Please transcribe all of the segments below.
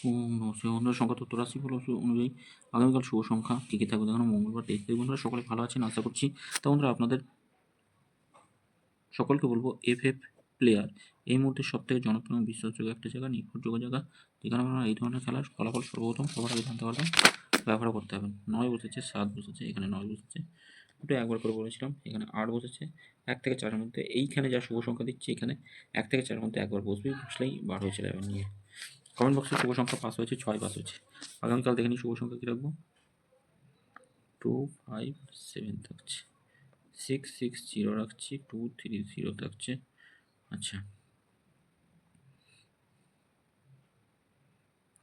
বন্ধুরা সংখ্যা তত্ত্ব রাশি ফল অনুযায়ী আগামীকাল শুভ সংখ্যা কী কী থাকবে দেখানো মঙ্গলবার 23 তারিখ। বন্ধুরা সকলে ভালো আছেন আশা করছি। তো বন্ধুরা আপনাদের সকলকে বলবো এফএফ প্লেয়ার এই মুহূর্তে সবথেকে জনপ্রিয় এবং বিশ্বাসযোগ্য একটা জায়গা, নির্ভরযোগ্য জায়গা, যেখানে আপনারা এই ধরনের খেলার ফলাফল সর্বপ্রথম সবার আগে জানতে পারবেন, ব্যবহার করতে হবে। 9 বসেছে, 7 বসেছে, এখানে 9 বসেছে, দুটো একবার করে বলেছিলাম, এখানে 8 বসেছে। 1 থেকে 4-এর মধ্যে এইখানে যা শুভ সংখ্যা দিচ্ছে, এখানে 1 থেকে 4-এর মধ্যে একবার বসবেই, বসলেই বার হয়ে চলে যাবেন নিয়ে। কমেন্ট বক্সে শুভ সংখ্যা পাস হয়েছে, 6 পাস হয়েছে। আগামীকাল দেখে নিই শুভ সংখ্যা কী রাখবো। 2, 5, 7 থাকছে, 6, 6, 0 রাখছি, 2, 3, 0 থাকছে। আচ্ছা,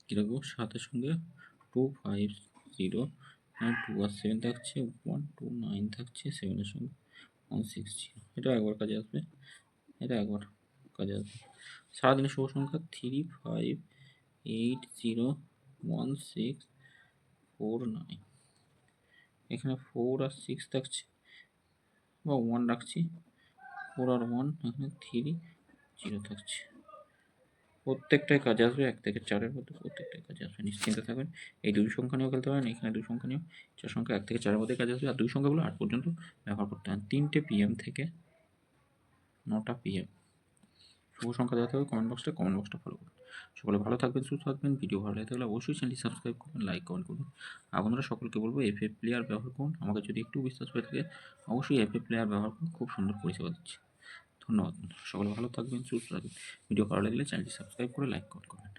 কী রাখবো 7-এর সঙ্গে 2, 5, 0, 2 আর 7 থাকছে, 1, 2, 9 থাকছে, 7-এর সঙ্গে 1, 6, 0। এটা একবার কাজে আসবে, এটা একবার কাজে আসবে। সারাদিনের শুভ সংখ্যা 3, 5, 8, 0, 1, 6, 4, 9। এখানে 4 আর 6 থাকছে বা 1 রাখছি, 4 আর 1, এখানে 3, 0 থাকছে। প্রত্যেকটাই কাজে আসবে, 1 থেকে 4-এর মধ্যে প্রত্যেকটাই কাজে আসবে, নিশ্চিন্তে থাকবেন। এই 2 সংখ্যা নিয়েও খেলতে পারেন, এখানে 2 সংখ্যা নিয়েও, 4 সংখ্যা 1 থেকে 4-এর মধ্যে কাজে আসবে। আর 2 সংখ্যাগুলো 8 পর্যন্ত ব্যবহার করতে হয়, 3টে PM থেকে 9টা PM। শুভ সংখ্যা দেওয়া থাকবে কমেন্ট বক্সটা ফলো করুন। সকলে ভালো থাকবেন, সুস্থ থাকবেন। ভিডিও ভালো লাগে থাকলে অবশ্যই চ্যানেলটি সাবস্ক্রাইব করবেন, লাইক কমেন্ট করবেন। আপনারা সকলকে বলবো এফএফ প্লেয়ার ব্যবহার করুন। আমাকে যদি একটু বিশ্বাস হয়ে থাকে অবশ্যই এফএফ প্লেয়ার ব্যবহার করুন, খুব সুন্দর পরিষেবা দিচ্ছে। ধন্যবাদ বন্ধুরা, সকলে ভালো থাকবেন, সুস্থ থাকবেন। ভিডিও ভালো লাগলে চ্যানেলটি সাবস্ক্রাইব করে লাইক কমেন্ট করবেন।